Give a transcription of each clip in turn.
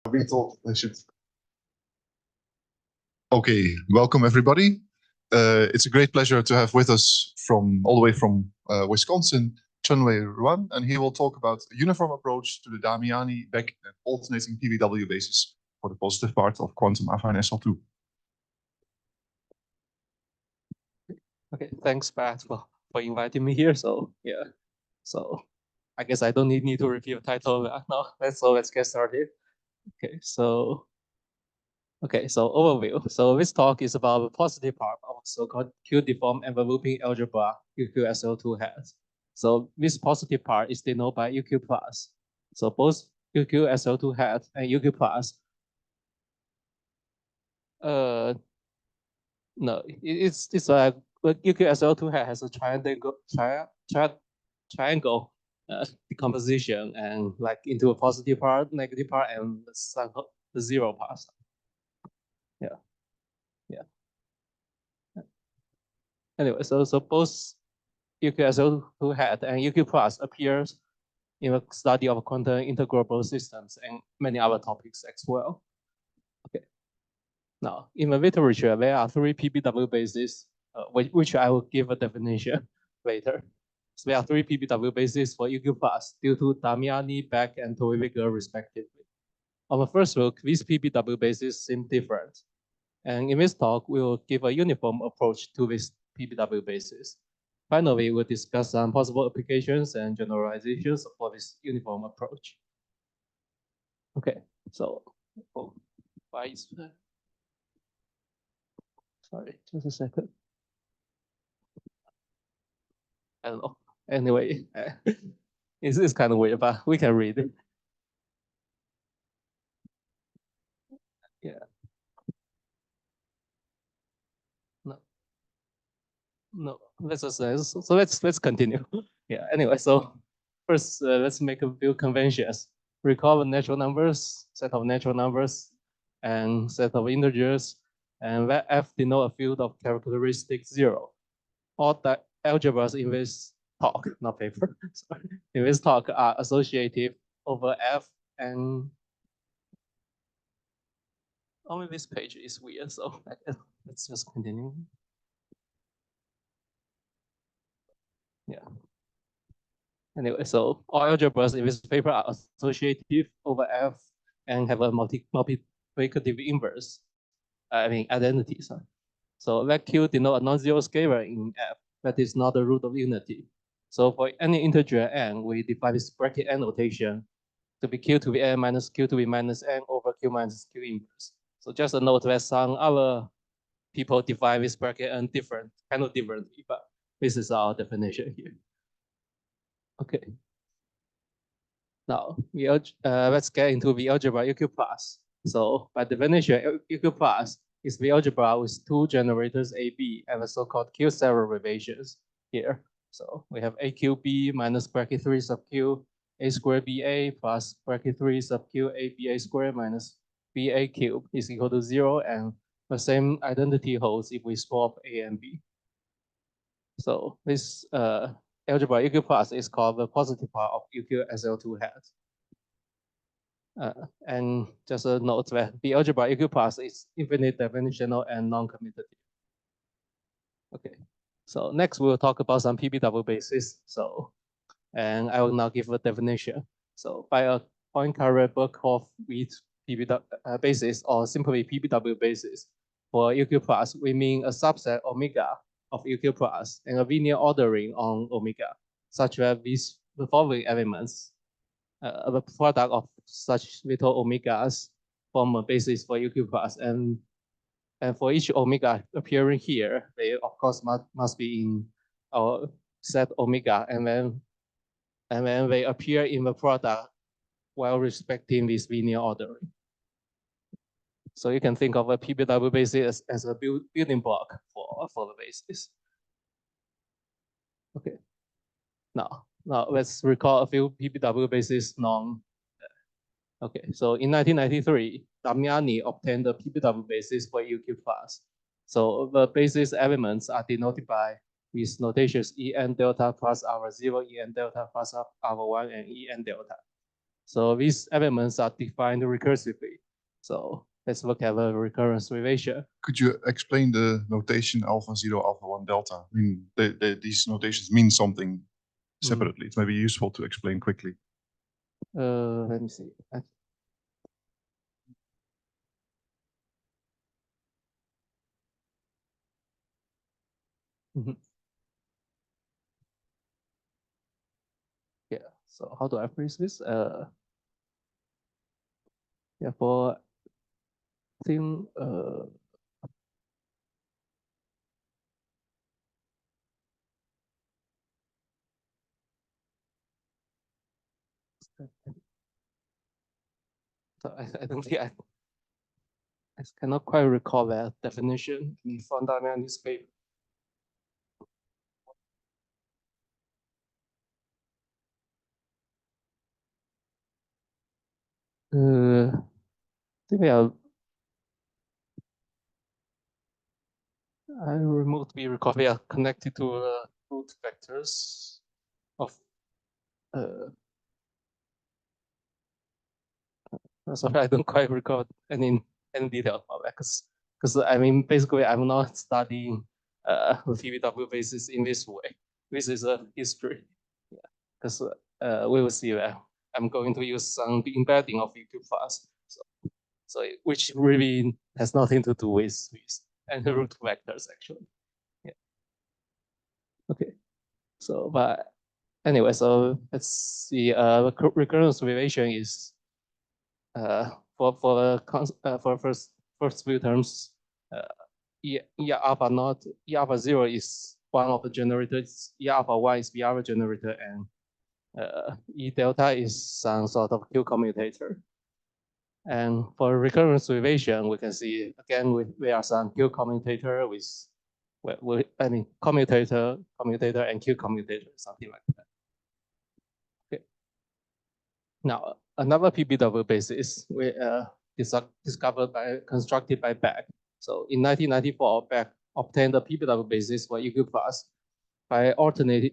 We thought I should. Okay, welcome everybody. It's a great pleasure to have with us all the way from Wisconsin, Chenwei Ruan, and he will talk about a uniform approach to the Damiani, Beck, and alternating PBW basis for the positive part of quantum affine SL2. Okay, thanks, Pat, for inviting me here. So so I guess I don't need to repeat the title now. Let's get started. So overview. So this talk is about the positive part of so-called q-deformed enveloping algebra UQSL2 has. So this positive part is denoted by UQ plus. So both UQSL2 hat and UQ plus. No, it's like UQSL2 hat has a triangle decomposition and like into a positive part, negative part, and the zero part. Yeah. Anyway, so both UQSL2 hat and UQ plus appears in the study of quantum integrable systems and many other topics as well. Okay. Now, in the literature, there are 3 PBW bases, which I will give a definition later. So there are 3 PBW bases for UQ plus due to Damiani, Beck, and Toiviger respectively. On the first look, these PBW bases seem different. And in this talk, we will give a uniform approach to these PBW bases. Finally, we'll discuss some possible applications and generalizations for this uniform approach. Okay, so why is that? Sorry, just a second. I don't know. Anyway, it's kind of weird, but we can read it. Yeah. No. Let's continue. Yeah. Anyway, so first let's make a few conventions. Recall the natural numbers, set of natural numbers, and set of integers, and let F denote a field of characteristic 0. All the algebras in this talk, not paper, sorry, in this talk are associative over F, and only this page is weird, so let's just continue. Yeah. Anyway, so all algebras in this paper are associative over F and have a multiplicative inverse. Identity. Sorry. So let Q denote a non-zero scalar in F that is not the root of unity. So for any integer n, we define this bracket n notation to be Q to be n minus Q to be minus n over Q minus Q inverse. So just a note that some other people define this bracket n differently, but this is our definition here. Okay. Now let's get into the algebra UQ plus. So by definition, UQ plus is the algebra with 2 generators AB and the so-called Q derivations here. So we have AQB minus bracket 3 sub Q A squared BA plus bracket 3 sub Q ABA squared minus BA cube is equal to 0, and the same identity holds if we swap A and B. So this algebra UQ plus is called the positive part of UQSL2 hat. And just a note that the algebra UQ plus is infinite dimensional and non-commutative. Okay, so next we'll talk about some PBW bases. And I will now give a definition. So by a Poincare Birkhoff with PBW basis, or simply PBW basis for UQ plus, we mean a subset omega of UQ plus and a linear ordering on omega, such that the following elements, the product of such little omegas, form a basis for UQ plus, and for each omega appearing here, they of course must be in our set omega, and then they appear in the product while respecting this linear ordering. So you can think of a PBW basis as a building block for the basis. Okay. Now let's recall a few PBW bases known. Okay, so in 1993, Damiani obtained the PBW basis for UQ plus. So the basis elements are denoted by these notations En delta plus R0, En delta plus R1, and En delta. So these elements are defined recursively. So let's look at the recurrence relation. Could you explain the notation alpha 0, alpha 1, delta? I mean, these notations mean something separately. It may be useful to explain quickly. Let me see. Yeah, so how do I phrase this? Yeah, for thing, so I don't think I cannot quite recall that definition from Damiani's paper. I think I remotely recall we are connected to root vectors of sorry, I don't quite recall any detail about that because I mean basically I'm not studying the PBW basis in this way. This is a history. Yeah, because we will see that I'm going to use some embedding of EQ class. So which really has nothing to do with and the root vectors actually. Yeah. Okay. So but anyway, so let's see. The recurrence relation is for first few terms, E alpha 0 is one of the generators, E alpha 1 is the other generator, and E delta is some sort of Q commutator. And for recurrence relation, we can see again there are some Q commutator with, I mean commutator and Q commutator, something like that. Okay. Now another PBW basis we constructed by Beck. So in 1994, Beck obtained the PBW basis for EQ plus by altering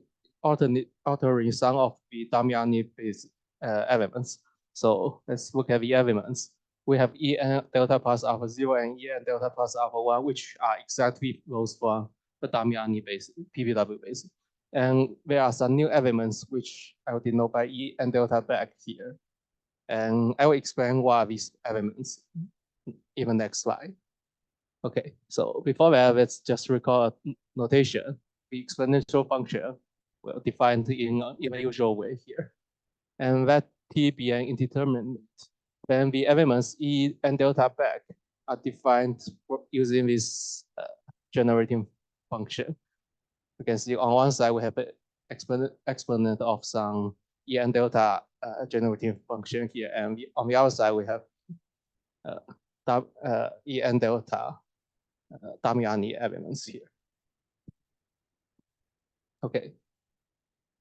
some of the Damiani base elements. So let's look at the elements. We have En delta plus alpha 0 and En delta plus alpha 1, which are exactly those from the Damiani base, PBW base. And there are some new elements which I will denote by En delta back here. And I will explain what are these elements in the next slide. Okay, so before that, let's just recall a notation. The exponential function will defined in the usual way here. And that T be an indeterminate, then the elements E and delta back are defined using this generating function. You can see on one side we have an exponent of some E and delta generating function here, and on the other side we have E and delta Damiani elements here. Okay.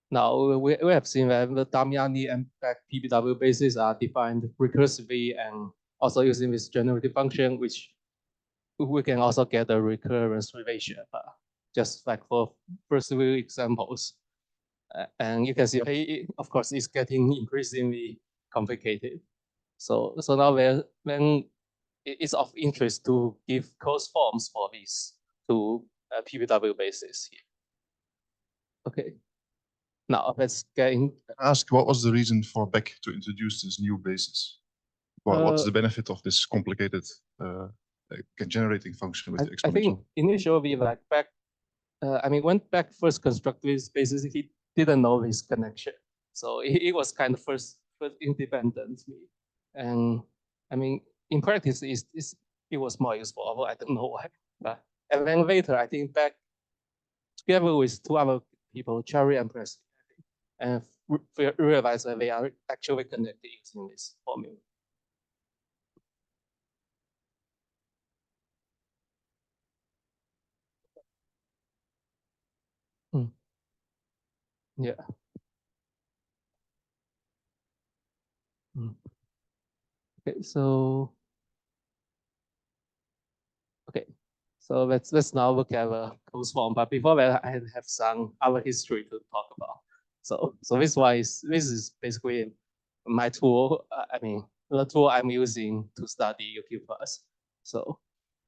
Now we have seen that the Damiani and Beck PBW bases are defined recursively and also using this generative function, which we can also get a recurrence relation, just like for first few examples. And you can see, of course, it's getting increasingly complicated. So now when it's of interest to give closed forms for these two PBW bases here. Okay. Now let's get in. Ask what was the reason for Beck to introduce this new basis? What's the benefit of this complicated generating function with the exponential? I think initially, like Beck, I mean, when Beck first constructed this basis, he didn't know this connection, so it was kind of first independently, and I mean, in practice, it was more useful. Although I don't know why, but and then later, I think Beck, together with two other people, Cherry and Presley, and realize that they are actually connected using this formula. Yeah. Okay, so let's now look at the closed form. But before that, I have some other history to talk about. So this is basically my tool, the tool I'm using to study UQ+. So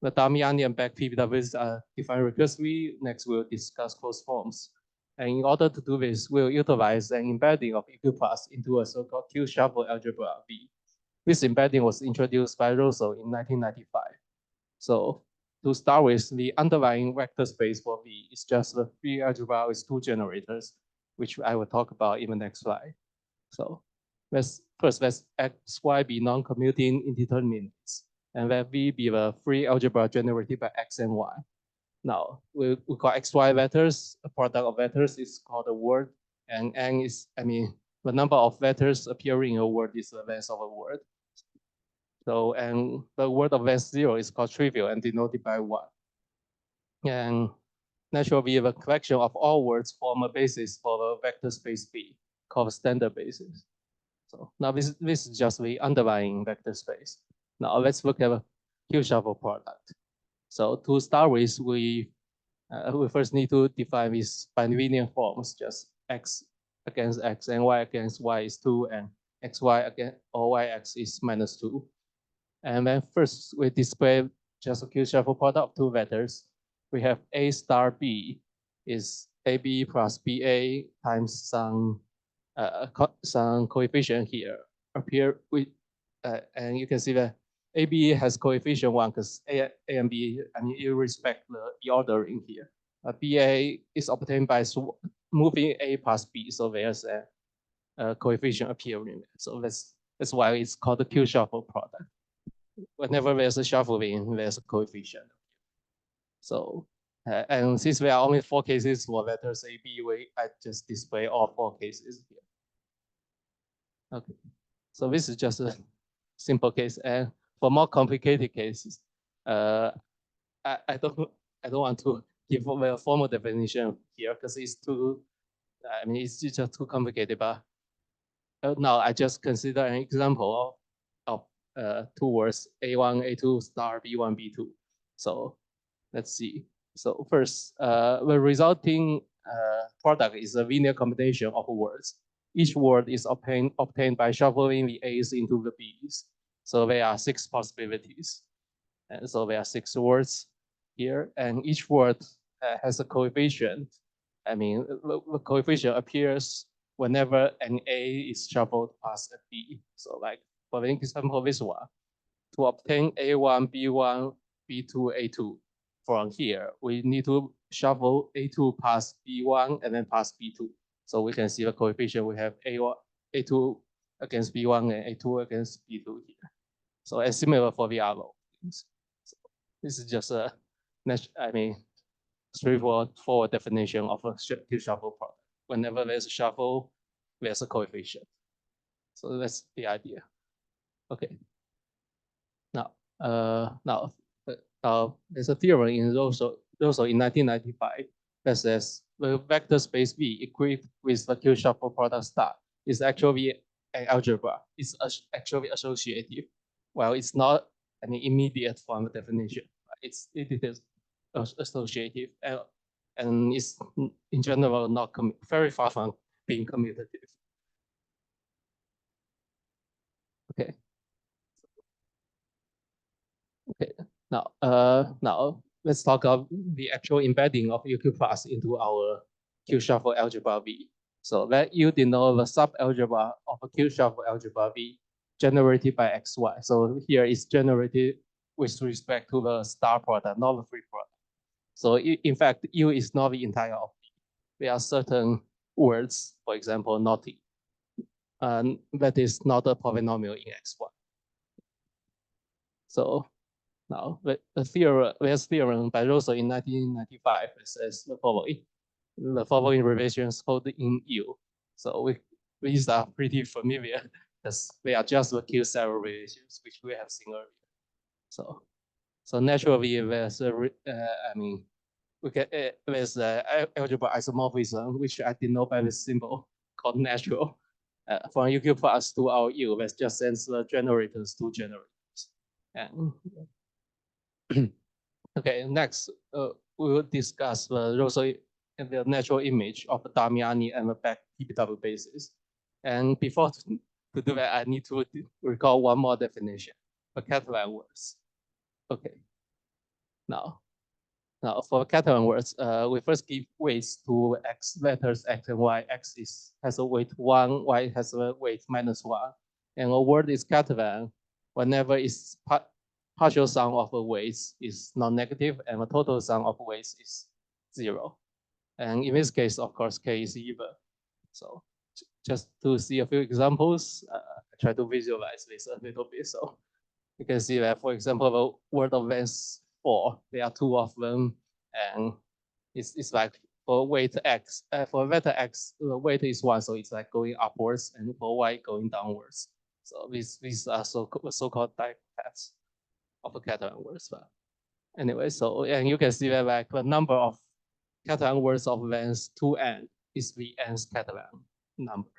the Damiani and Beck PBWs are defined recursively. Next, we'll discuss closed forms. And in order to do this, we'll utilize an embedding of UQ+ into a so-called Q-shuffle algebra V. This embedding was introduced by Rosso in 1995. So to start with, the underlying vector space for V is just the free algebra with two generators, which I will talk about in the next slide. So let's X, Y be non-commuting indeterminates, and let V be the free algebra generated by X and Y. Now we call X, Y vectors, a product of vectors is called a word, and N is, the number of vectors appearing in a word is the length of a word. So, and the word of length 0 is called trivial and denoted by 1. And naturally, the collection of all words form a basis for the vector space V, called standard basis. So now this is just the underlying vector space. Now let's look at the Q-shuffle product. So to start with, we first need to define these bilinear forms, just X against X and Y against Y is 2, and XY against or YX is -2. And then first we display just a Q-shuffle product of two vectors. We have A star B is AB plus BA times some coefficient here appear with, and you can see that AB has coefficient 1 because A and B, you respect the ordering here. BA is obtained by moving A plus B, so there's a coefficient appearing. So that's why it's called the Q-shuffle product. Whenever there's a shuffling, there's a coefficient. So, and since there are only 4 cases for vectors A, B, I just display all 4 cases here. Okay, so this is just a simple case, and for more complicated cases, I don't want to give a formal definition here because it's too, it's just too complicated. But now I just consider an example of two words A1, A2 star B1, B2. So let's see. So first, the resulting product is a linear combination of words. Each word is obtained by shuffling the A's into the B's. So there are 6 possibilities. And so there are 6 words here, and each word has a coefficient. The coefficient appears whenever an A is shuffled past a B. So like, for example, this one, to obtain A1, B1, B2, A2 from here, we need to shuffle A2 past B1 and then past B2. So we can see the coefficient. We have A1, A2 against B1 and A2 against B2 here. So it's similar for the other things. So this is just a, straightforward definition of a Q-shuffle product. Whenever there's a shuffle, there's a coefficient. So that's the idea. Okay. Now, there's a theorem in Rosso in 1995 that says the vector space V equipped with the Q-shuffle product star is actually an algebra. It's actually associative. Well, it's not immediate from the definition. It is associative, and it's in general not very far from being commutative. Okay. Okay. Now let's talk about the actual embedding of UQ+ into our Q-shuffle algebra V. So let you denote the sub-algebra of a Q-shuffle algebra V generated by XY. So here it's generated with respect to the star product, not the free product. So in fact, U is not the entire of V. There are certain words, for example, naughty, that is not a polynomial in XY. So now there's theorem by Rosso in 1995 that says the following. The following relations hold in U. So these are pretty familiar because they are just the Q-several relations which we have seen earlier. So naturally there's there's algebra isomorphism which I denote by this symbol called natural. From UQ+ to our U, that just sends the generators to generators. And okay, next we will discuss the Rosso and the natural image of the Damiani and the Beck PBW basis. And before to to do that, I need to recall one more definition for Catalan words. Okay. Now for Catalan words, we first give weights to x letters x and y. X has a weight 1, y has a weight -1. And a word is Catalan whenever its partial sum of the weights is non-negative and the total sum of weights is 0. And in this case, of course, k is even. So just to see a few examples, I try to visualize this a little bit. So you can see that, for example, the word of length 4, there are 2 of them, and it's like for weight x, for vector x, the weight is 1, so it's like going upwards, and for y going downwards. So these are so-called dipaths of the Catalan words. But anyway, so and you can see that like the number of Catalan words of length 2n is the nth Catalan number.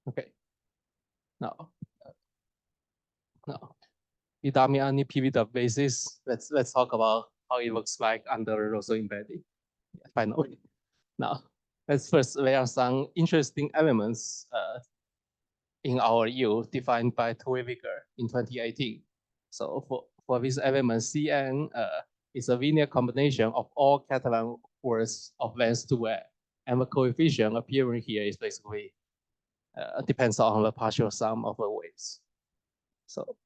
Okay. Now, the Damiani PBW basis. Let's talk about how it looks like under Roseau embedding. Yeah, finally, now there are some interesting elements in our U defined by Tweewiger in 2018. So for these elements, Cn is a linear combination of all Catalan words of length 2n, and the coefficient appearing here is basically depends on the partial sum of the weights. So,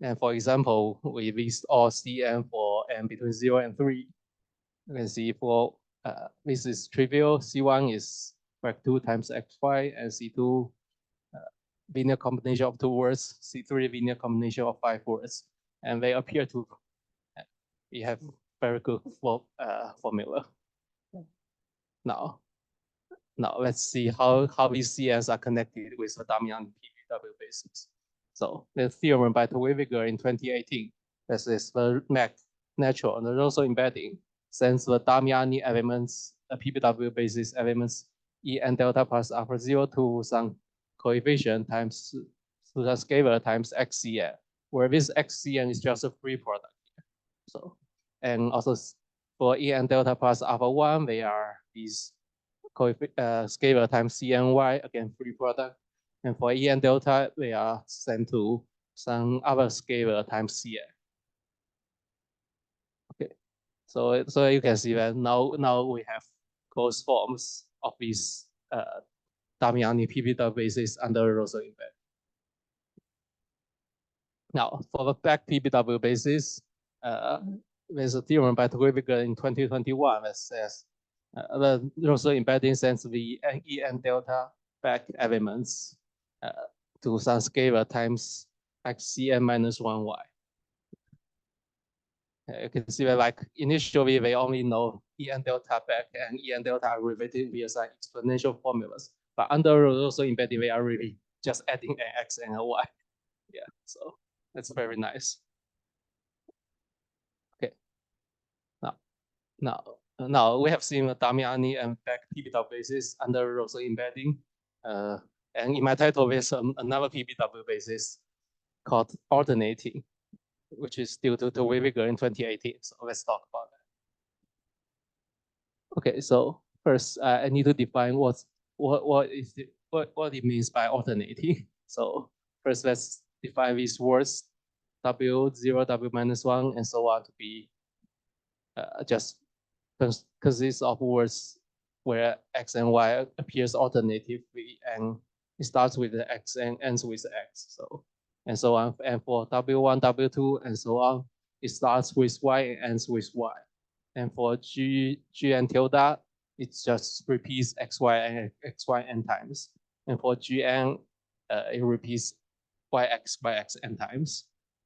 and for example, we list all Cn for n between 0 and 3. You can see for this is trivial. C1 is factor 2 times xy, and C2 linear combination of 2 words, C3 linear combination of 5 words, and they appear to we have very good formula. Now let's see how these CNs are connected with the Damiani PBW basis. So the theorem by Tweewiger in 2018, this is the natural and the Roseau embedding, since the Damiani elements, the PBW basis elements E and delta plus alpha 0 to some coefficient times to the scalar times xcn, where this xcn is just a free product here. So, and also for E and delta plus alpha 1, they are these scalar times cny, again free product. And for E and delta, they are sent to some other scalar times cn. Okay, so you can see that now we have closed forms of these Damiani PBW basis under Roseau embed. Now for the Beck PBW basis, there's a theorem by Tweewiger in 2021 that says the Roseau embedding sends the E and delta Beck elements to some scalar times xcn minus 1y. You can see that like initially they only know E and delta Beck and E and delta are related via some exponential formulas, but under Roseau embedding they are really just adding an x and a y. Yeah, so that's very nice. Okay, now we have seen the Damiani and Beck PBW basis under Roseau embedding. And in my title, there's another PBW basis called alternating, which is due to Tweewiger in 2018. So let's talk about that. Okay, so first I need to define what it means by alternating. So first let's define these words W0, W minus 1, and so on to be just consists of words where x and y appears alternatively, and it starts with the x and ends with x. So and so on. And for W1, W2, and so on, it starts with y and ends with y. And for G and tilde, it just repeats xy and xy n times. And for Gn, it repeats yx n times.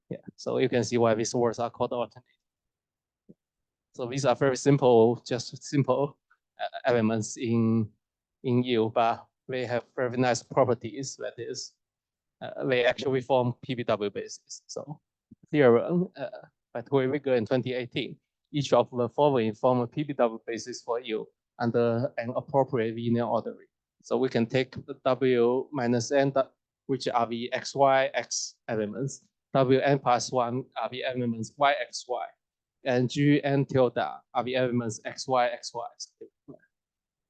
Yeah, so you can see why these words are called alternating. So these are very simple, just simple elements in U, but they have very nice properties. That is, they actually form PBW basis. So theorem by Tweewiger in 2018, each of the following form a PBW basis for U under an appropriate linear ordering. So we can take the W minus n, which are the xy x elements. Wn plus 1 are the elements yxy. And Gn tilde are the elements xy, xy.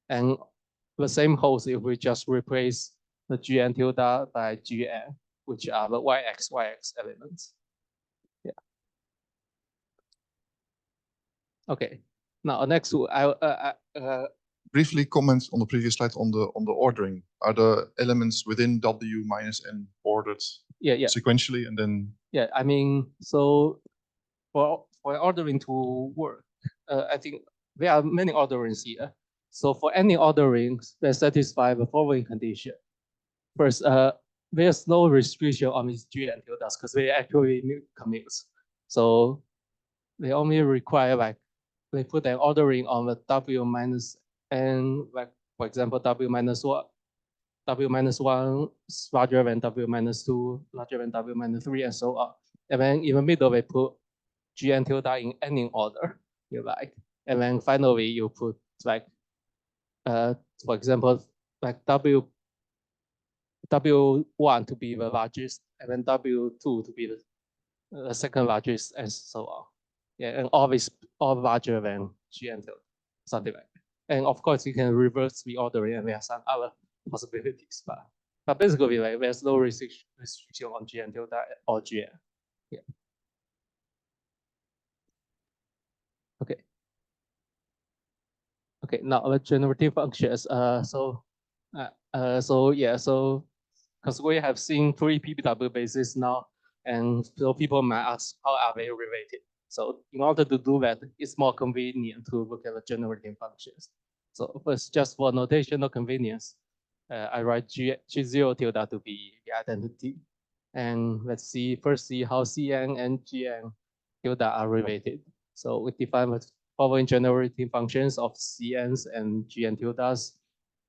And the same holds if we just replace the gn tilde by gn, which are the yx elements. Yeah. Okay. Now next, briefly comment on the previous slide on the ordering. Are the elements within W minus N ordered sequentially, and then? Yeah, I mean, so for ordering to work, I think there are many orderings here. So for any orderings that satisfy the following condition. First, there's no restriction on these G and tildes because they actually commutes. So they only require like, they put an ordering on the W minus N, like for example, W minus 1 is larger than W minus 2, larger than W minus 3, and so on. And then in the middle, they put G and tilde in any order you like. And then finally, you put like, for example, like W1 to be the largest, and then W2 to be the second largest, and so on. Yeah, and always all larger than G and tilde, something like that. And of course, you can reverse the ordering, and there are some other possibilities, but basically, like there's no restriction on G and tilde or Gn. Yeah. Okay. Okay. Now the generative functions. So because we have seen 3 PBW bases now, and so people might ask, how are they related? So in order to do that, it's more convenient to look at the generative functions. So first, just for notational convenience, I write G0 tilde to be the identity. And let's first see how Cn and Gn tilde are related. So we define the following generative functions of Cn's and Gn tildes.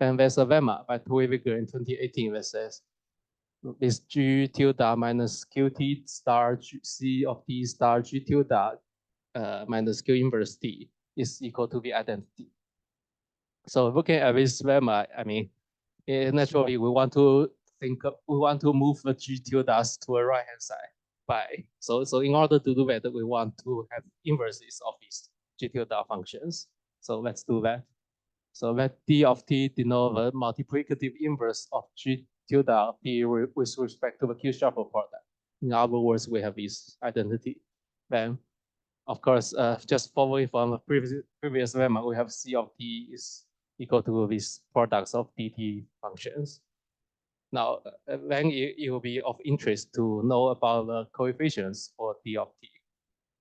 And there's a lemma by Tuiviger in 2018 that says this G tilde minus Qt star C of T star G tilde minus Q inverse T is equal to the identity. So looking at this lemma, I mean, naturally we want to move the G tildes to the right hand side. So in order to do that, we want to have inverses of these G tilde functions. So let's do that. So let D of T denote the multiplicative inverse of G tilde of T with respect to the Q shuffle product. In other words, we have this identity. Then, of course, just following from the previous lemma, we have C of T is equal to these products of dt functions. Now, then it will be of interest to know about the coefficients for D of T.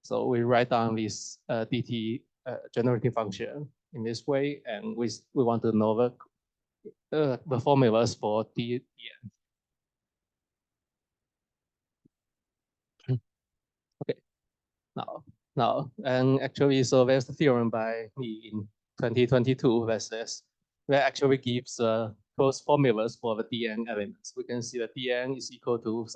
So we write down this dt generative function in this way, and we want to know the formulas for dn. Okay, now, and actually, so there's the theorem by me in 2022 that says that actually gives closed formulas for the dn elements. We can see that dn is equal to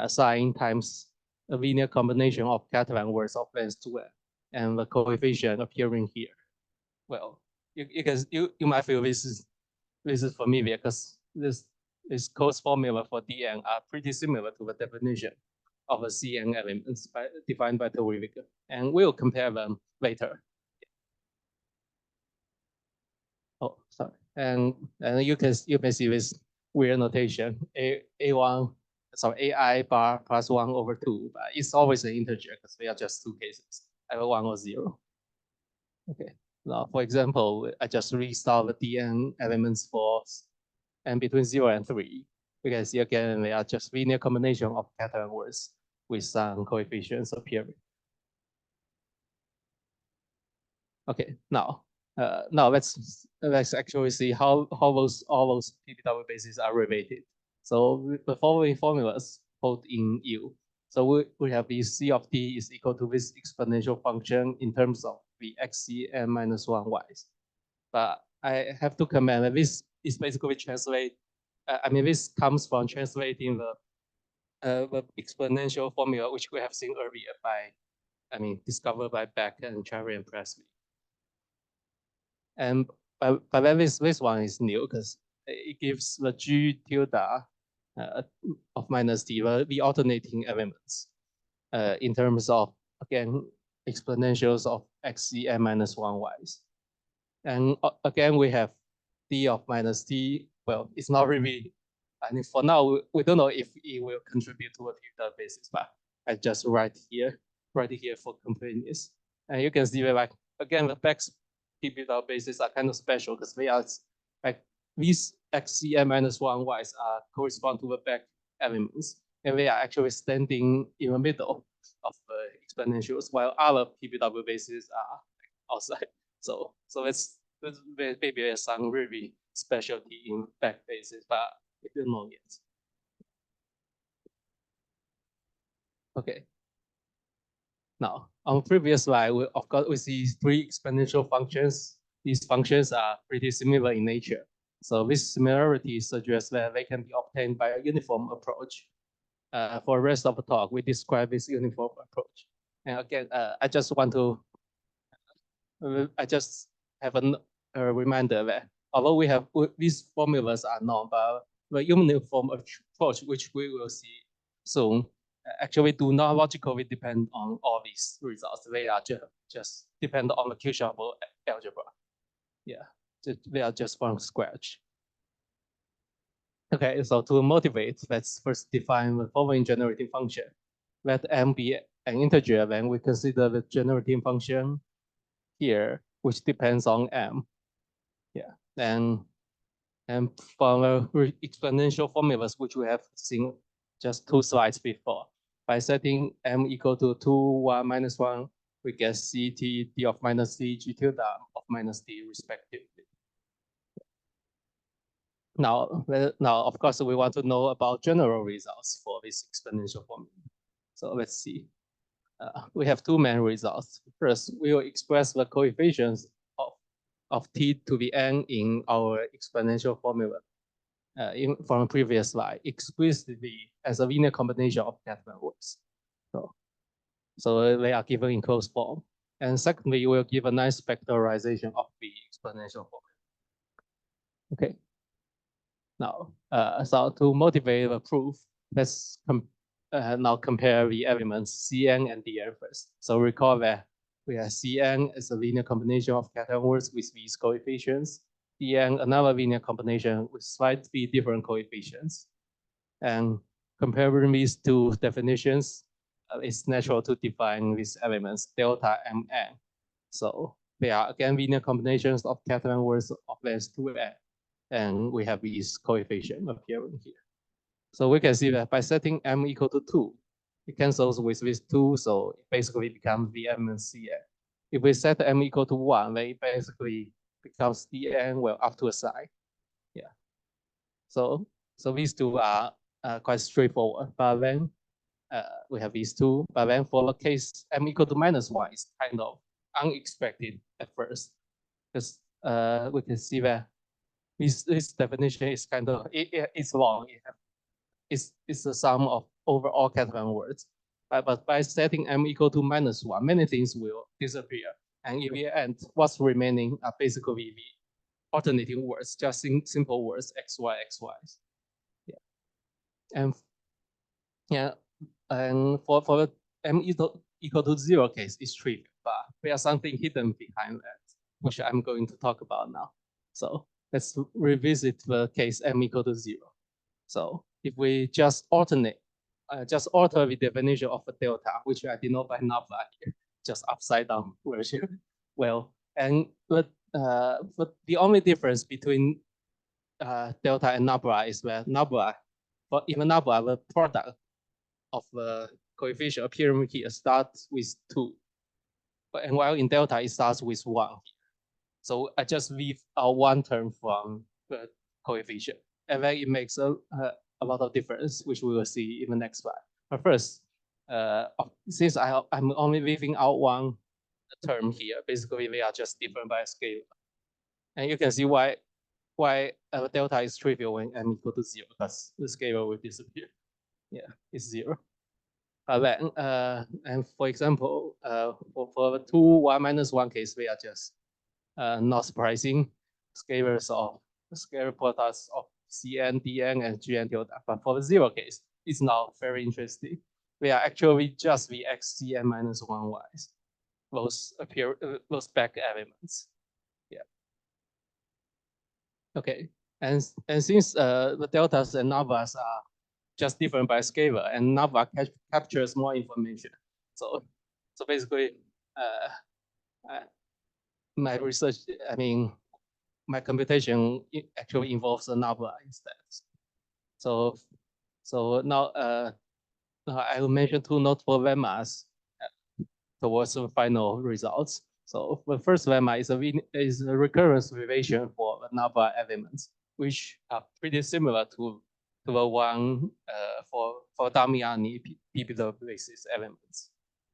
sine times a linear combination of Catalan words of length 2n and the coefficient appearing here. Well, you might feel this is familiar because this closed formula for dn are pretty similar to the definition of a Cn elements defined by Tuiviger, and we'll compare them later. Oh, sorry, and you can see this weird notation AI bar plus 1 over 2, but it's always an integer because they are just two cases, either 1 or 0. Okay. Now, for example, I just restart the dn elements for n between 0 and 3. We can see again they are just linear combination of Catalan words with some coefficients appearing. Okay, now let's actually see how all those PBW bases are related. So the following formulas hold in U. So we have the C of T is equal to this exponential function in terms of the xcn minus 1 y's. But I have to comment that this is basically this comes from translating the exponential formula which we have seen earlier discovered by Beck and Chenwei and Presley. And but then this one is new because it gives the G tilde of minus T, the alternating elements in terms of, again, exponentials of xcn minus 1 y's. And again, we have d of minus t, well, it's not really, I mean, for now, we don't know if it will contribute to a PBW basis, but I just write it here for completeness. And you can see that, like, again, the Beck's PBW bases are kind of special because they are like these xcn minus 1y's correspond to the Beck elements, and they are actually standing in the middle of the exponentials, while other PBW bases are outside. So it's maybe there's some really specialty in Beck bases, but we don't know yet. Okay. Now, on previous slide, of course, we see 3 exponential functions. These functions are pretty similar in nature. So this similarity suggests that they can be obtained by a uniform approach. For the rest of the talk, we describe this uniform approach. And again, I just have a reminder that although we have these formulas are known, but the uniform approach, which we will see soon, actually do not logically depend on all these results. They are just depend on the q-shuffle algebra. Yeah, they are just from scratch. Okay, so to motivate, let's first define the following generating function. Let m be an integer, then we consider the generating function here, which depends on m. Yeah, and from the exponential formulas, which we have seen just 2 slides before, by setting m equal to 2, 1, minus 1, we get ct, d of minus t, g tilde of minus t, respectively. Now, of course, we want to know about general results for this exponential formula. So let's see. We have 2 main results. First, we will express the coefficients of t to the n in our exponential formula from the previous slide, explicitly as a linear combination of Catalan words. So they are given in closed form. And secondly, we'll give a nice factorization of the exponential formula. Okay. Now, so to motivate the proof, let's now compare the elements Cn and Dn first. So recall that we have Cn as a linear combination of Catalan words with these coefficients, Dn another linear combination with slightly different coefficients. And comparing these 2 definitions, it's natural to define these elements delta mn. So they are again linear combinations of Catalan words of length 2n. And we have these coefficients appearing here. So we can see that by setting m equal to 2, it cancels with this 2, so it basically becomes Vm and Cn. If we set m equal to 1, then it basically becomes Dn, well, up to a side. Yeah. So these 2 are quite straightforward, but then we have these 2, but then for the case m equal to minus 1, it's kind of unexpected at first, because we can see that this definition is kind of, it's long. It's the sum of overall Catalan words. But by setting m equal to minus 1, many things will disappear. And in the end, what's remaining are basically the alternating words, just simple words, xy, xy's. Yeah. And for the m equal to 0 case, it's trivial, but there's something hidden behind that, which I'm going to talk about now. So let's revisit the case m equal to 0. So if we just alternate, just alter the definition of a delta, which I denote by nabla here, just upside down version. Well, but the only difference between delta and nabla is that nabla, but even nabla, the product of the coefficient appearing here starts with 2, and while in delta it starts with 1. So I just leave out 1 term from the coefficient, and then it makes a lot of difference, which we will see in the next slide. But first, since I'm only leaving out 1 term here, basically they are just different by a scale. And you can see why delta is trivial when m equal to 0, because the scalar will disappear. Yeah, it's 0. Then, and for example, for the 2, 1, minus 1 case, they are just not surprising scalars of scalar products of Cn, Dn, and Gn tilde. But for the 0 case, it's now very interesting. They are actually just the xcn minus 1y's. Those Beck elements. Yeah. Okay, and since the deltas and navas are just different by scalar, and nava captures more information, so basically, my research, I mean, my computation actually involves a nava instead. So now I will mention two notable lemmas towards the final results. So the first lemma is a recurrence relation for the nava elements, which are pretty similar to the one for Damiani PBW basis elements.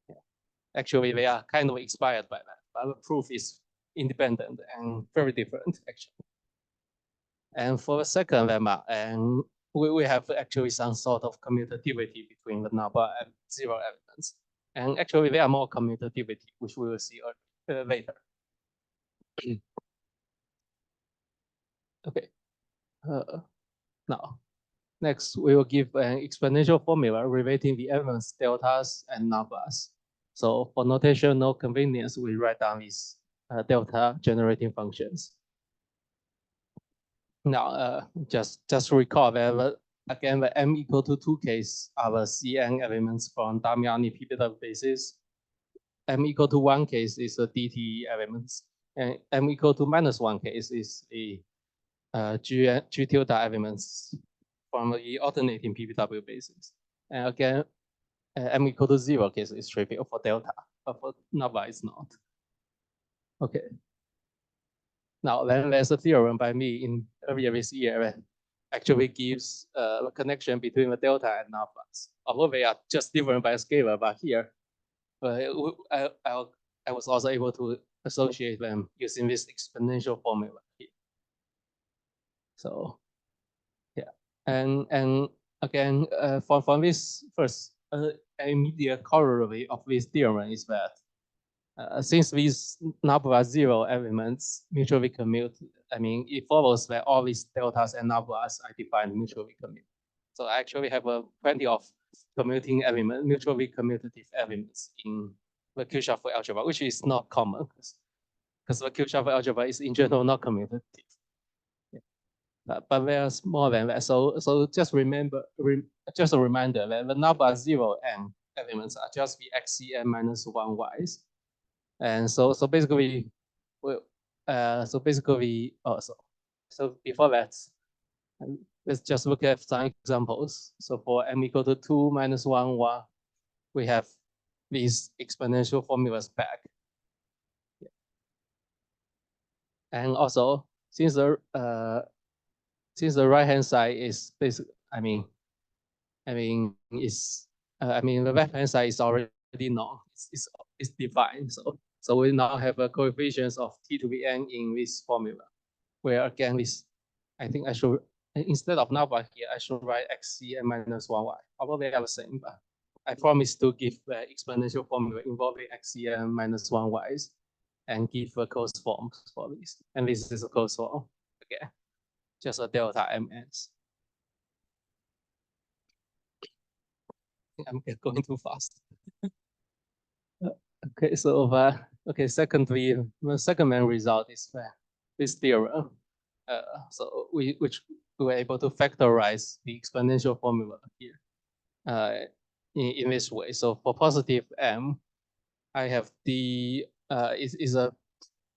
Yeah. Actually, they are kind of inspired by that, but the proof is independent and very different, actually. And for the second lemma, and we have actually some sort of commutativity between the nava and zero elements. And actually, there are more commutativity, which we will see later. Okay. Now, next, we will give an exponential formula relating the elements deltas and navas. So for notational convenience, we write down these delta generating functions. Now, just recall that again, the m equal to 2 case are the Cn elements from Damiani PBW basis. M equal to 1 case is the DT elements, and m equal to -1 case is the G tilde elements from the alternating PBW basis. And again, m equal to 0 case is trivial for delta, but for nava it's not. Okay. Now, then there's a theorem by me in earlier this year that actually gives a connection between the delta and navas. Although they are just different by scalar, but here, I was also able to associate them using this exponential formula here. So, yeah, and again, from this first, immediate corollary of this theorem is that since these nabla zero elements mutually commute, I mean, it follows that all these deltas and nablas are defined mutually commute. So I actually have plenty of commuting element, mutually commutative elements in the Q-shuffle algebra, which is not common because the Q-shuffle algebra is in general not commutative. Yeah. But there's more than that. So just remember, just a reminder that the nabla zero m elements are just the xcn minus 1 y's. And so basically, so before that, let's just look at some examples. So for m equal to 2 minus 1, 1, we have these exponential formulas back. Yeah. And also, since the right hand side is basically, the left hand side is already known. It's defined. So we now have a coefficients of t to the n in this formula, where again this, I think I should, instead of nabla here, I should write xcn minus 1y. Although they are the same, but I promise to give the exponential formula involving xcn minus 1y's and give a closed form for this. And this is a closed form. Okay, just a delta ms. I'm going too fast. Okay, so secondly, the second main result is this theorem. So which we were able to factorize the exponential formula here in this way. So for positive m, I have the is a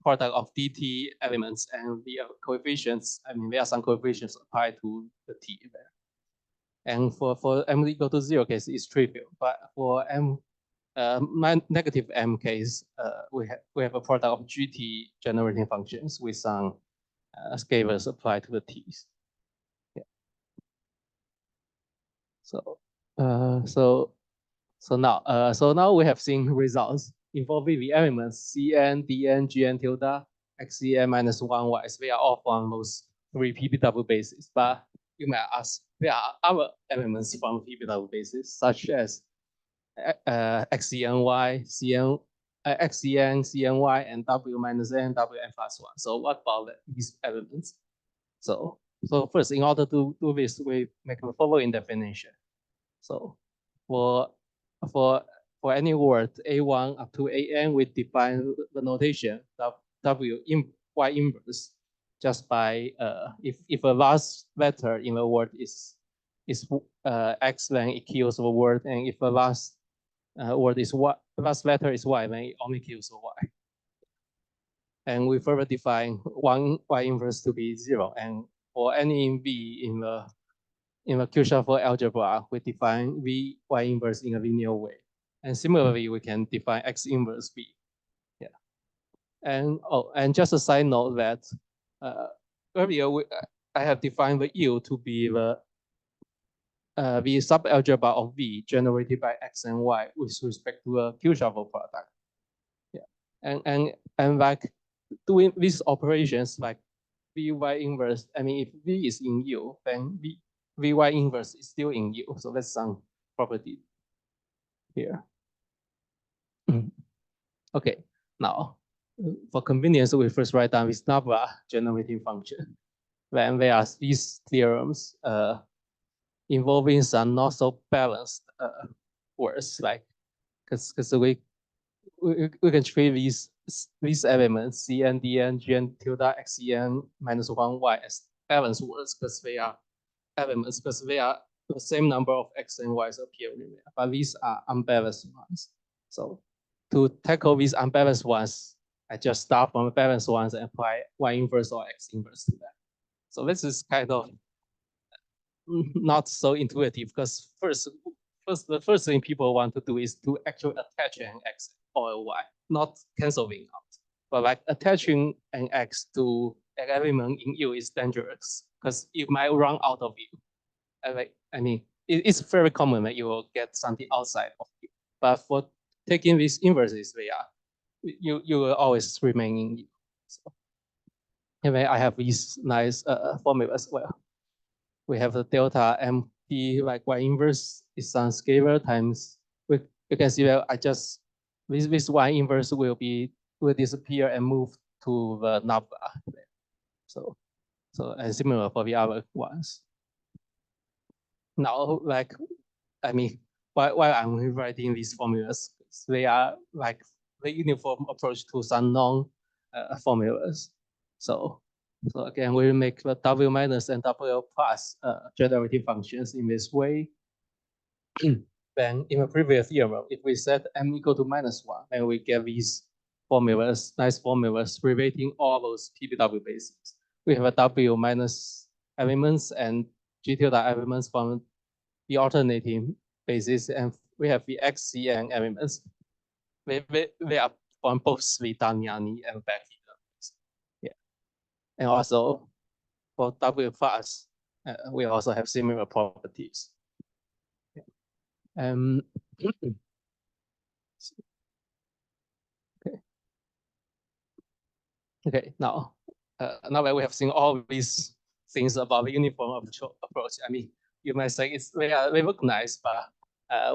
product of dt elements and the coefficients. I mean, there are some coefficients applied to the t there. And for m equal to 0 case, it's trivial. But for m negative m case, we have a product of gt generating functions with some scalars applied to the t's. Yeah. So now we have seen results involving the elements cn, dn, gn tilde, xcn minus 1 y. They are all from those 3 PBW bases. But you might ask, there are other elements from PBW bases, such as xcny, xcn, cny, and w minus n, wn plus 1. So what about these elements? So first, in order to do this, we make the following definition. So for any word a1 up to an, we define the notation w in y inverse just by if a last letter in the word is X, then it kills the word, and if the last word is Y, last letter is Y, then it only kills the Y. And we further define one Y inverse to be 0, and for any V in the Q-shuffle algebra, we define V Y inverse in a linear way. And similarly, we can define X inverse V. Yeah. And just a side note that earlier I have defined the U to be the subalgebra of V generated by X and Y with respect to a Q-shuffle product. Yeah. And like doing these operations like Vy inverse, I mean, if V is in U, then Vy inverse is still in U. So that's some property here. Okay, now for convenience, we first write down this Nabla generating function. Then there are these theorems involving some not so balanced words, like because we can treat these elements Cn, Dn, Gn tilde, Xen minus 1y as balanced words because they are elements, because they are the same number of X and Y's appearing there, but these are unbalanced ones. So to tackle these unbalanced ones, I just start from the balanced ones and apply Y inverse or X inverse to that. So this is kind of not so intuitive because the first thing people want to do is to actually attach an X or a Y, not canceling out. But like attaching an X to an element in U is dangerous because it might run out of U. I mean, it's very common that you will get something outside of U. But for taking these inverses, you will always remain in U. So anyway, I have these nice formulas as well. We have the delta MT like Y inverse is some scalar times. You can see that this Y inverse will disappear and move to the nabla. So and similar for the other ones. Now, like, I mean, while I'm rewriting these formulas, they are like the uniform approach to some known formulas. So again, we make the W minus and W plus generative functions in this way. Then in the previous theorem, if we set m equal to -1, then we get these formulas, nice formulas relating all those PBW bases. We have a W minus elements and G tilde elements from the alternating basis, and we have the XCN elements. They are from both the Damiani and Beck PBW. Yeah. And also for W plus, we also have similar properties. Okay, now that we have seen all these things about the uniform approach, I mean, you might say they look nice, but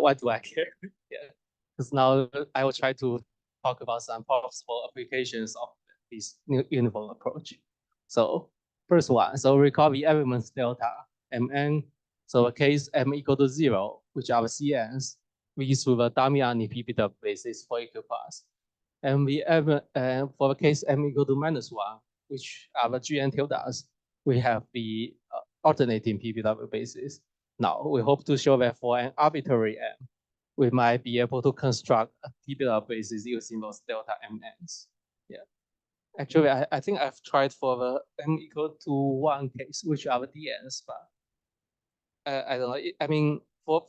why do I care? Yeah, because now I will try to talk about some possible applications of this new uniform approach. So first one, so recall the elements delta Mn. So a case m equal to 0, which are the CNs, we use the Damiani PBW basis for EQ plus. And for the case m equal to -1, which are the Gn tildes, we have the alternating PBW basis. Now we hope to show that for an arbitrary m, we might be able to construct a PBW basis using those delta mn's. Yeah. Actually, I think I've tried for the m equal to 1 case, which are the dn's, but I don't know. I mean,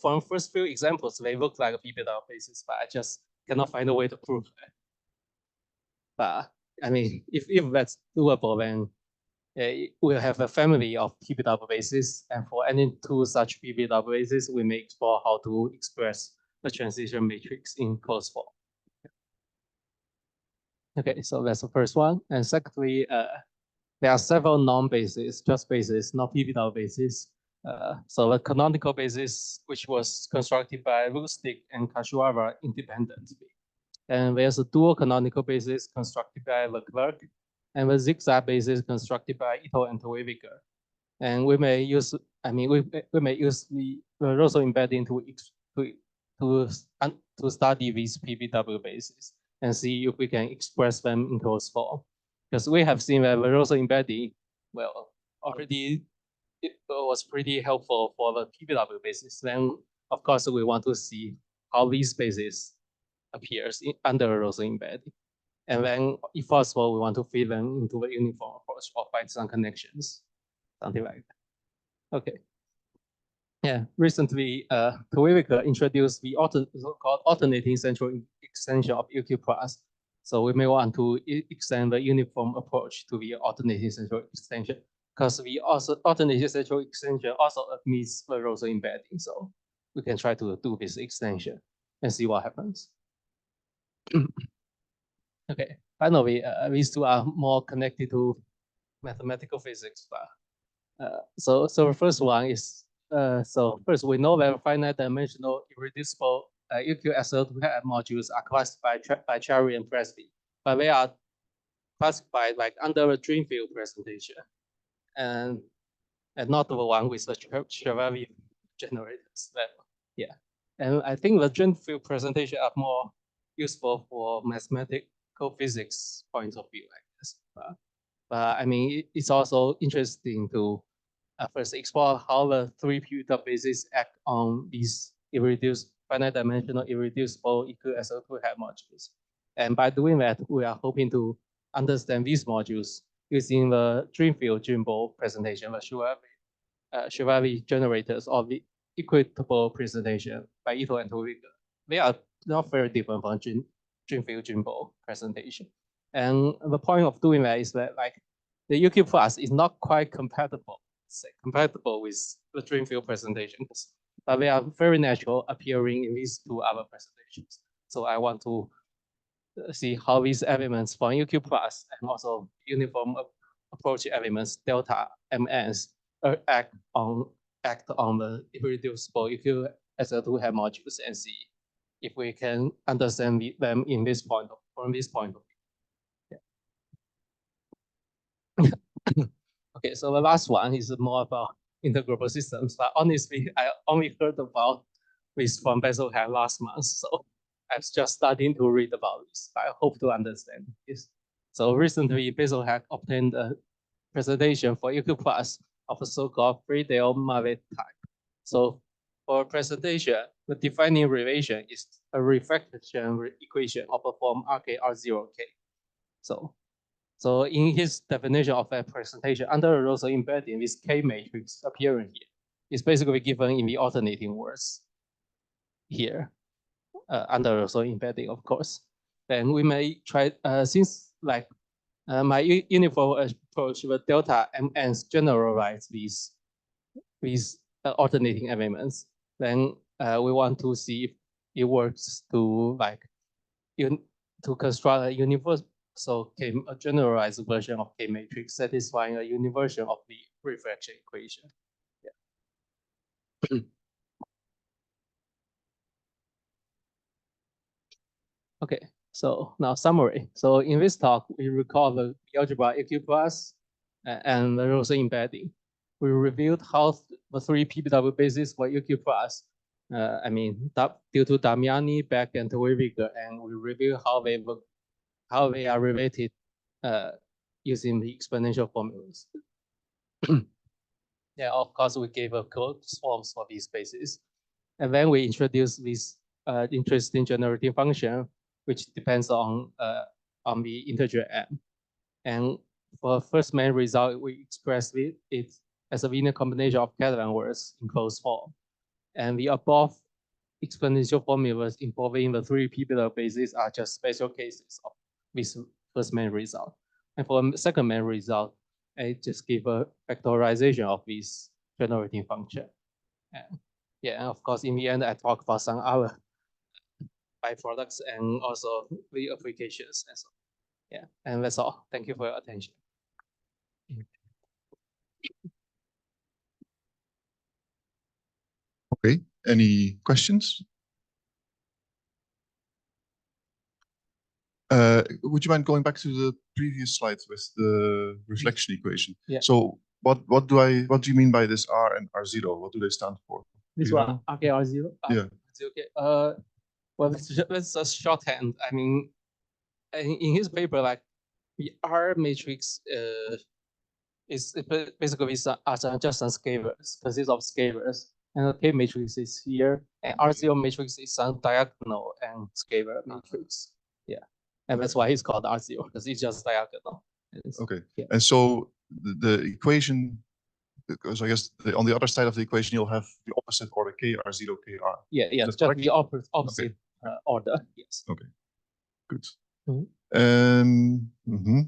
from first few examples, they look like a PBW basis, but I just cannot find a way to prove that. But I mean, if that's doable, then we'll have a family of PBW bases, and for any two such PBW bases, we may explore how to express the transition matrix in closed form. Okay, so that's the first one. And secondly, there are several non-bases, just bases, not PBW bases. So the canonical basis, which was constructed by Lustig and Kashiwara independently. And there's a dual canonical basis constructed by Leclerc, and the zigzag basis constructed by Ito and Toeviger. And we may use, I mean, we may use the Rosso embedding to study these PBW bases and see if we can express them in closed form. Because we have seen that the Rosso embedding well, already it was pretty helpful for the PBW basis. Then, of course, we want to see how these bases appears under Rosen embedding. And then, if possible, we want to fit them into the uniform approach or find some connections, something like that. Okay. Yeah, recently, Chenwei introduced the so-called alternating central extension of UQ+. So we may want to extend the uniform approach to the alternating central extension, because the alternating central extension also admits the Rosen embedding. So we can try to do this extension and see what happens. Okay, finally, these two are more connected to mathematical physics. So the first one is, so first we know that finite dimensional irreducible UQSL2 modules are classified by Cherry and Presby, but they are classified like under a dream field presentation, and not the one with the Chenwei generators level. Yeah, and I think the dream field presentation are more useful for mathematical physics point of view, I guess. But I mean, it's also interesting to first explore how the three PBW bases act on these finite dimensional irreducible EQSL2 head modules. And by doing that, we are hoping to understand these modules using the dream field dream ball presentation, the Chenwei generators of the equitable presentation by Ito and Toviga. They are not very different from dream field dream ball presentation. And the point of doing that is that like the UQ plus is not quite compatible with the dream field presentations, but they are very natural appearing in these two other presentations. So I want to see how these elements from UQ plus and also uniform approach elements delta MNs act on the irreducible UQSL2 head modules and see if we can understand them in this point from this point of view. Yeah. Okay, so the last one is more about integrable systems, but honestly, I only heard about this from Basilhead last month, so I'm just starting to read about this. I hope to understand this. So recently, Basilhead obtained a presentation for UQ plus of a so-called Friedel-Mavet type. So for presentation, the defining relation is a reflection equation of a form RK-R0K. So in his definition of that presentation, under a Rosen embedding, this K matrix appearing here is basically given in the alternating words here, under Rosen embedding, of course. Then we may try, since like my uniform approach with delta MNs generalize these alternating elements, then we want to see if it works to like to construct a universal a generalized version of K matrix satisfying a universion of the reflection equation. Yeah. Okay, so now summary. So in this talk, we recall the algebra EQ plus and the Rosen embedding. We reviewed how the three PBW bases for EQ plus, I mean, due to Damiani, Beck, and Weaviger, and we reviewed how they are related using the exponential formulas. Yeah, of course, we gave a closed forms for these bases. And then we introduced this interesting generating function, which depends on the integer m. And for first main result, we expressed it as a linear combination of Catalan words in closed form. And the above exponential formulas involving the three PBW bases are just special cases of this first main result. And for the second main result, I just give a factorization of this generating function. And yeah, and of course, in the end, I talk about some other byproducts and also the applications and so on. Yeah, and that's all. Thank you for your attention. Okay, any questions? Would you mind going back to the previous slides with the reflection equation? Yeah. So what do you mean by this R and R0? What do they stand for? This one, okay, R0. Yeah. Okay. Well, that's a shorthand. I mean, in his paper, like the R matrix basically are just some scalars, consists of scalars, and the K matrix is here, and R0 matrix is some diagonal and scalar matrix. Yeah, and that's why it's called R0 because it's just diagonal. Okay, yeah. And so the equation, because I guess on the other side of the equation you'll have the opposite order KR0 KR. Yeah, just the opposite order. Yes. Okay, good. Mm-hmm.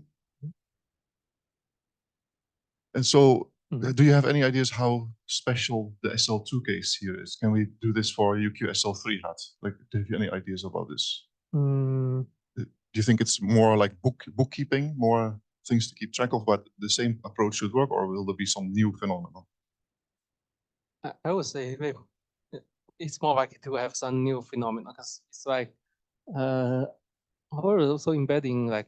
And so, do you have any ideas how special the SL2 case here is? Can we do this for UQ SL3 hat? Like, do you have any ideas about this? Do you think it's more like bookkeeping, more things to keep track of, but the same approach should work, or will there be some new phenomenon? I would say maybe it's more likely to have some new phenomena because it's like we're also embedding like,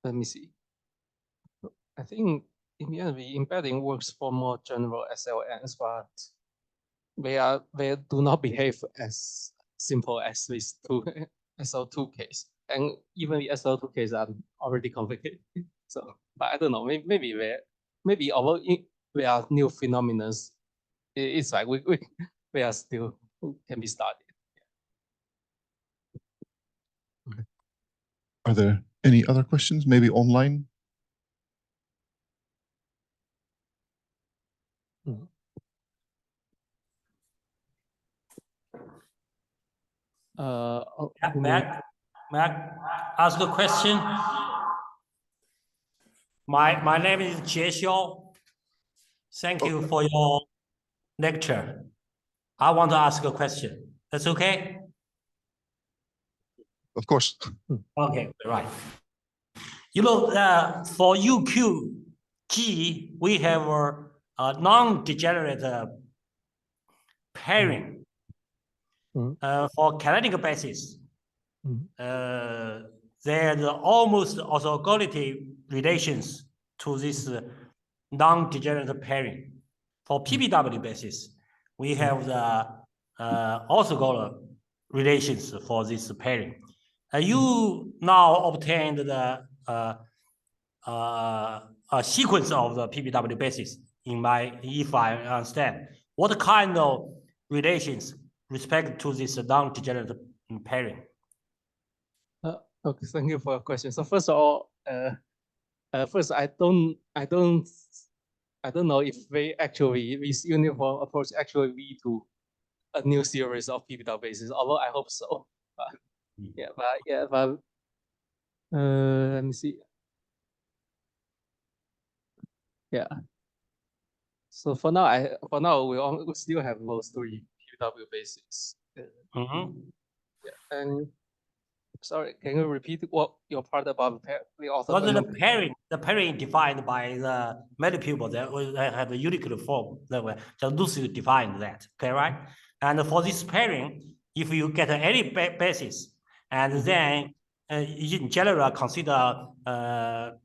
let me see. I think in the end, the embedding works for more general SLNs, but they do not behave as simple as this SL2 case, and even the SL2 case are already complicated. So, but I don't know. Maybe although there are new phenomena, it's like we are still can be studied. Okay. Are there any other questions? Maybe online? Mac, ask a question. My name is Jie Xiao. Thank you for your lecture. I want to ask a question. That's okay? Of course. Okay, right. You know, for UQG, we have a non-degenerate pairing for canonical basis. There's almost orthogonality relations to this non-degenerate pairing. For PBW basis, we have the orthogonal relations for this pairing. You now obtained the a sequence of the PBW basis if I understand. What kind of relations respect to this non-degenerate pairing? Okay, thank you for your question. So first of all, first I don't know if this uniform approach actually lead to a new series of PBW bases. Although I hope so. But let me see. Yeah. So for now we still have those three PBW bases. Yeah, and sorry, can you repeat what your part about the orthogonal? The pairing defined by the many people that have a unique form that were just loosely defined that. Okay, right? And for this pairing, if you get any basis, and then in general consider the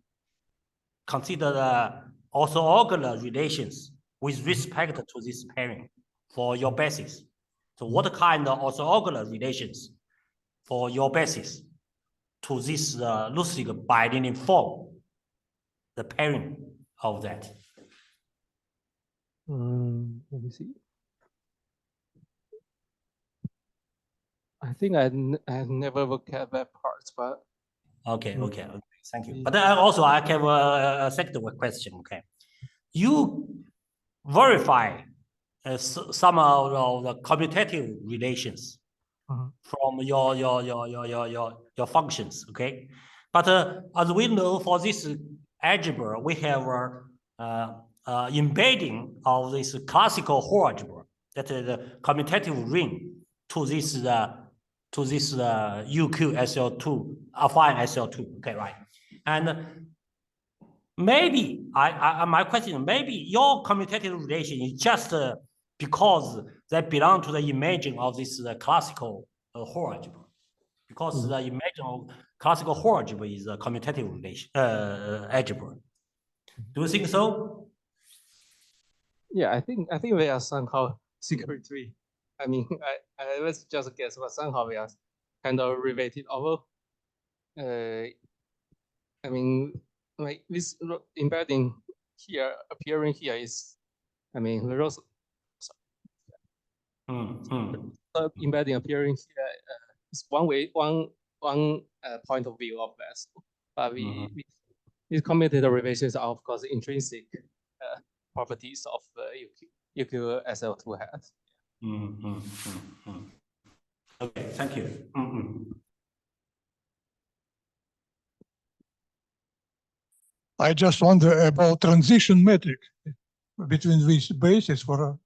orthogonal relations with respect to this pairing for your basis. So what kind of orthogonal relations for your basis to this loosely bilinear form, the pairing of that? Let me see. I think I never looked at that part, but okay, thank you. But also I have a second question. Okay, you verify some of the commutative relations from your functions. Okay, but as we know, for this algebra, we have embedding of this classical whole algebra, that is the commutative ring to this UQ SL2, affine SL2. Okay, right? And maybe my question, maybe your commutative relation is just because they belong to the imaging of this classical whole algebra. Because the imagine of classical whole algebra is a commutative relation algebra. Do you think so? Yeah, I think they are somehow secretary. I mean, I let's just guess, but somehow they are kind of related. Although, I mean, like this embedding here appearing here is, I mean, the rows embedding appearing here is one way, one point of view of that. But we committed derivations are of course intrinsic properties of the UQSL2 hat. Okay, thank you. I just wonder about transition metric between these bases, for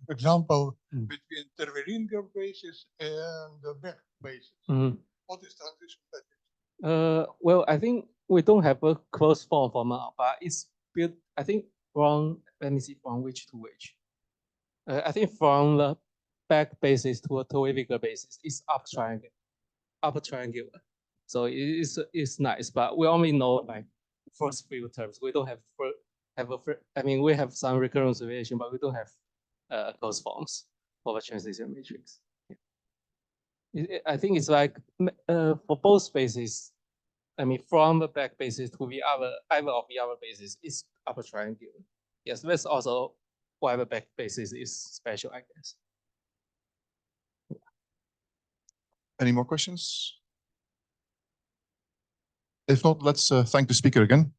example, between Terweringer basis and the Beck basis. What is transition metric? Well, I think we don't have a closed form for now, but it's built, I think, from, let me see, from which to which. I think from the Beck basis to a Terweringer basis, it's upper triangular. So it's nice, but we only know like first few terms. We don't have I mean, we have some recurrence variation, but we don't have closed forms for the transition matrix. Yeah. I think it's like for both spaces. I mean, from the Beck basis to the either of the other bases is upper triangular. Yes, that's also why the Beck basis is special, I guess. Yeah. Any more questions? If not, let's thank the speaker again.